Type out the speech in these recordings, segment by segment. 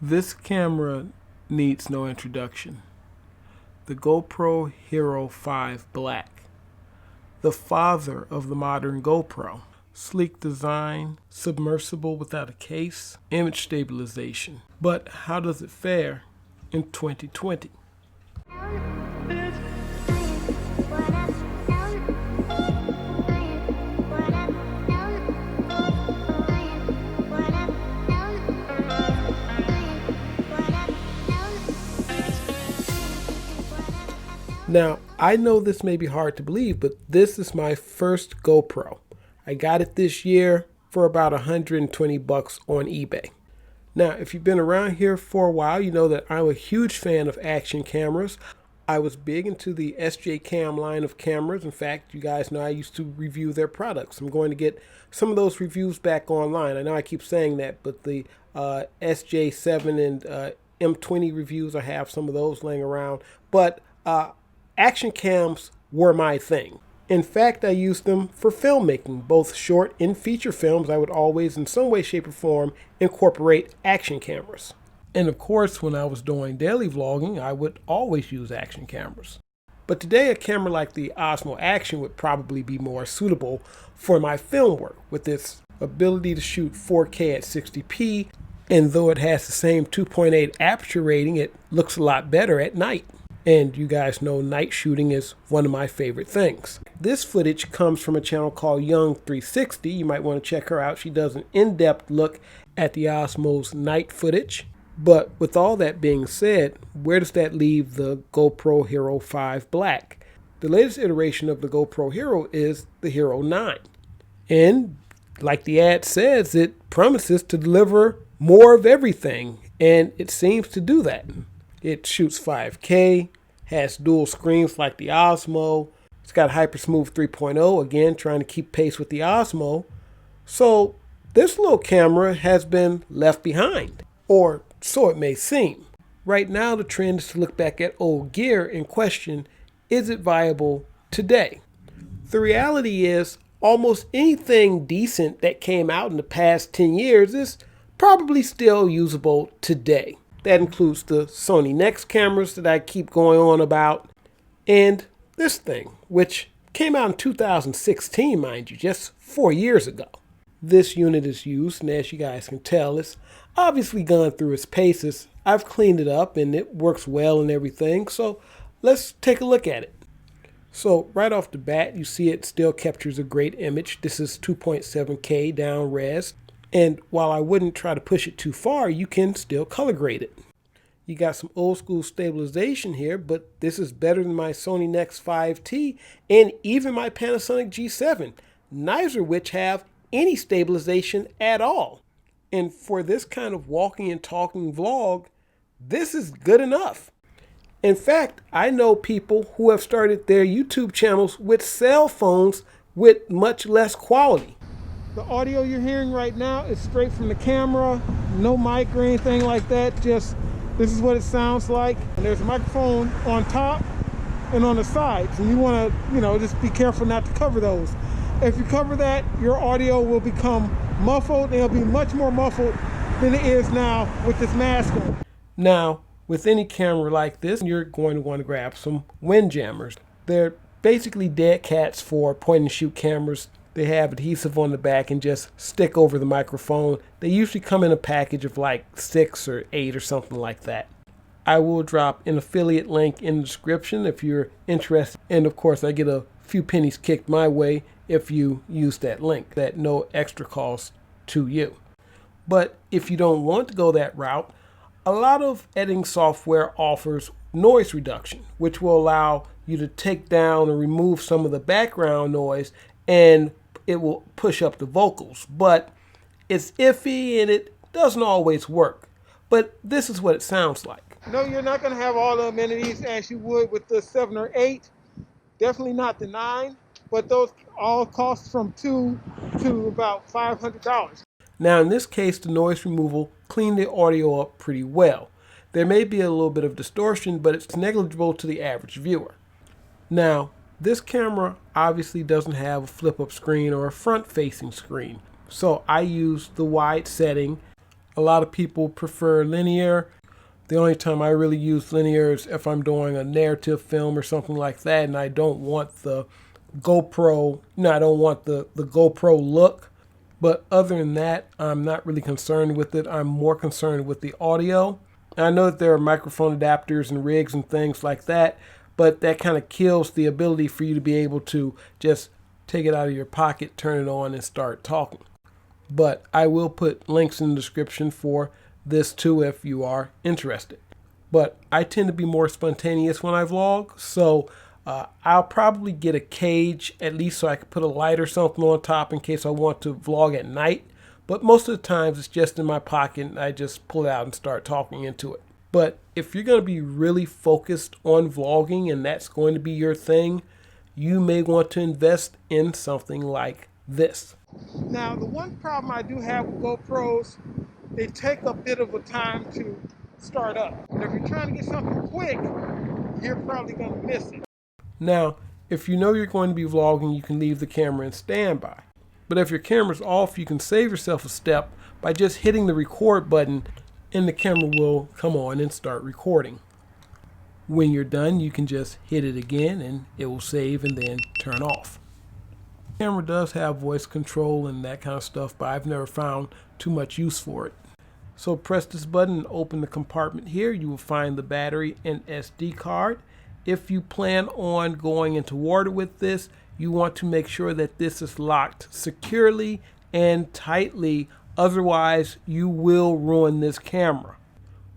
This camera needs no introduction. The GoPro Hero 5 Black, the father of the modern GoPro. Sleek design, submersible without a case, image stabilization. But how does it fare in 2020? Now, I know this may be hard to believe, but this is my first GoPro. I got it this year for about $120 on eBay. Now, if you've been around here for a while, you know that I'm a huge fan of action cameras. I was big into the SJ Cam line of cameras. In fact, you guys know I used to review their products. I'm going to get some of those reviews back online. I know I keep saying that, but the SJ7 and M20 reviews, I have some of those laying around. But action cams were my thing. In fact, I used them for filmmaking, both short and feature films. I would always, in some way, shape, or form, incorporate action cameras. And of course, when I was doing daily vlogging, I would always use action cameras. But today, a camera like the Osmo Action would probably be more suitable for my film work, with its ability to shoot 4K at 60p, and though it has the same 2.8 aperture rating, it looks a lot better at night. And you guys know night shooting is one of my favorite things. This footage comes from a channel called Young360. You might want to check her out. She does an in-depth look at the Osmo's night footage. But with all that being said, where does that leave the GoPro Hero 5 Black? The latest iteration of the GoPro Hero is the Hero 9. And like the ad says, it promises to deliver more of everything. And it seems to do that. It shoots 5K, has dual screens like the Osmo. It's got Hypersmooth 3.0, again, trying to keep pace with the Osmo. So this little camera has been left behind, or so it may seem. Right now, the trend is to look back at old gear and question, is it viable today? The reality is, almost anything decent that came out in the past 10 years is probably still usable today. That includes the Sony Nex cameras that I keep going on about, and this thing, which came out in 2016, mind you, just 4 years ago. This unit is used, and as you guys can tell, it's obviously gone through its paces. I've cleaned it up, and it works well and everything, so let's take a look at it. So right off the bat, you see it still captures a great image. This is 2.7K down res. And while I wouldn't try to push it too far, you can still color grade it. You got some old school stabilization here, but this is better than my Sony Nex 5T and even my Panasonic G7, neither of which have any stabilization at all. And for this kind of walking and talking vlog, this is good enough. In fact, I know people who have started their YouTube channels with cell phones with much less quality. The audio you're hearing right now is straight from the camera, no mic or anything like that, just this is what it sounds like. And there's a microphone on top and on the sides, and you want to, just be careful not to cover those. If you cover that, your audio will become muffled, and it'll be much more muffled than it is now with this mask on. Now, with any camera like this, you're going to want to grab some wind jammers. They're basically dead cats for point and shoot cameras. They have adhesive on the back and just stick over the microphone. They usually come in a package of like 6 or 8 or something like that. I will drop an affiliate link in the description if you're interested. And of course, I get a few pennies kicked my way if you use that link. At no extra cost to you. But if you don't want to go that route, a lot of editing software offers noise reduction, which will allow you to take down or remove some of the background noise, and it will push up the vocals. But it's iffy and it doesn't always work. But this is what it sounds like. No, you're not going to have all the amenities as you would with the 7 or 8. Definitely not the 9. But those all cost from $2 to about $500. Now in this case, the noise removal cleaned the audio up pretty well. There may be a little bit of distortion, but it's negligible to the average viewer. Now, this camera obviously doesn't have a flip-up screen or a front-facing screen. So I use the wide setting A lot of people prefer linear. The only time I really use linear is if I'm doing a narrative film or something like that, and I don't want the GoPro, I don't want the GoPro look. But other than that, I'm not really concerned with it. I'm more concerned with the audio. And I know that there are microphone adapters and rigs and things like that, but that kind of kills the ability for you to be able to just take it out of your pocket, turn it on, and start talking. But I will put links in the description for this too if you are interested. But I tend to be more spontaneous when I vlog, so I'll probably get a cage at least so I can put a light or something on top in case I want to vlog at night. But most of the times it's just in my pocket and I just pull it out and start talking into it. But if you're going to be really focused on vlogging and that's going to be your thing, you may want to invest in something like this. Now, the one problem I do have with GoPros, they take a bit of a time to start up. And if you're trying to get something quick, you're probably going to miss it. Now, if you know you're going to be vlogging, you can leave the camera in standby. But if your camera's off, you can save yourself a step by just hitting the record button and the camera will come on and start recording. When you're done, you can just hit it again and it will save and then turn off. The camera does have voice control and that kind of stuff, but I've never found too much use for it. So press this button and open the compartment here. You will find the battery and SD card. If you plan on going into water with this, you want to make sure that this is locked securely and tightly. Otherwise, you will ruin this camera.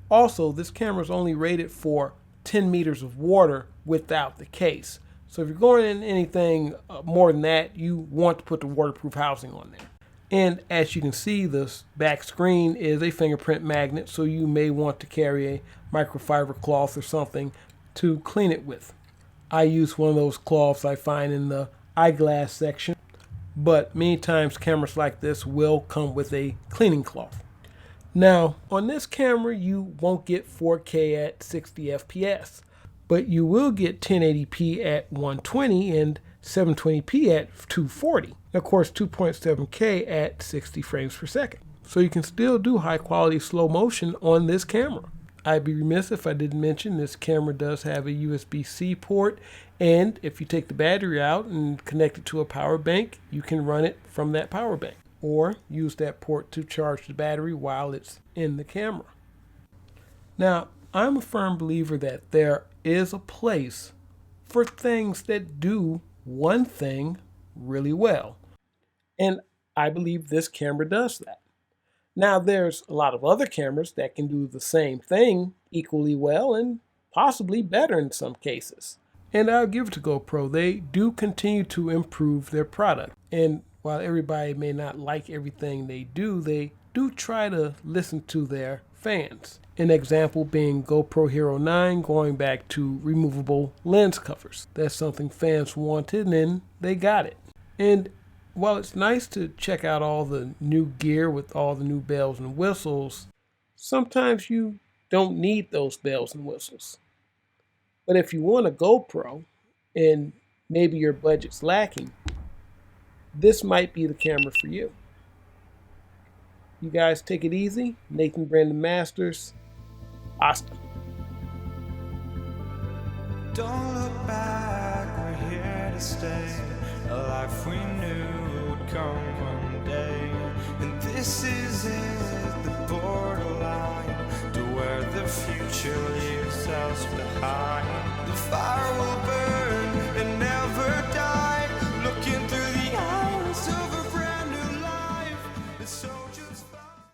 Also, this camera is only rated for 10 meters of water without the case. So if you're going in anything more than that, you want to put the waterproof housing on there. And as you can see, the back screen is a fingerprint magnet, so you may want to carry a microfiber cloth or something to clean it with. I use one of those cloths I find in the eyeglass section, but many times cameras like this will come with a cleaning cloth. Now, on this camera, you won't get 4K at 60 FPS, but you will get 1080p at 120 and 720p at 240. And of course, 2.7K at 60 frames per second. So you can still do high quality slow motion on this camera. I'd be remiss if I didn't mention this camera does have a USB-C port, and if you take the battery out and connect it to a power bank, you can run it from that power bank or use that port to charge the battery while it's in the camera. Now, I'm a firm believer that there is a place for things that do one thing really well, and I believe this camera does that. Now, there's a lot of other cameras that can do the same thing equally well and possibly better in some cases. And I'll give it to GoPro. They do continue to improve their product. And while everybody may not like everything they do try to listen to their fans. An example being GoPro Hero 9 going back to removable lens covers. That's something fans wanted and they got it. And while it's nice to check out all the new gear with all the new bells and whistles, sometimes you don't need those bells and whistles. But if you want a GoPro and maybe your budget's lacking, this might be the camera for you. You guys take it easy. Nathan Brandon Masters. Hasta. Don't look back, we're here to stay. A life we knew would come one day. And this is it, the borderline to where the future leaves us behind. The fire will burn.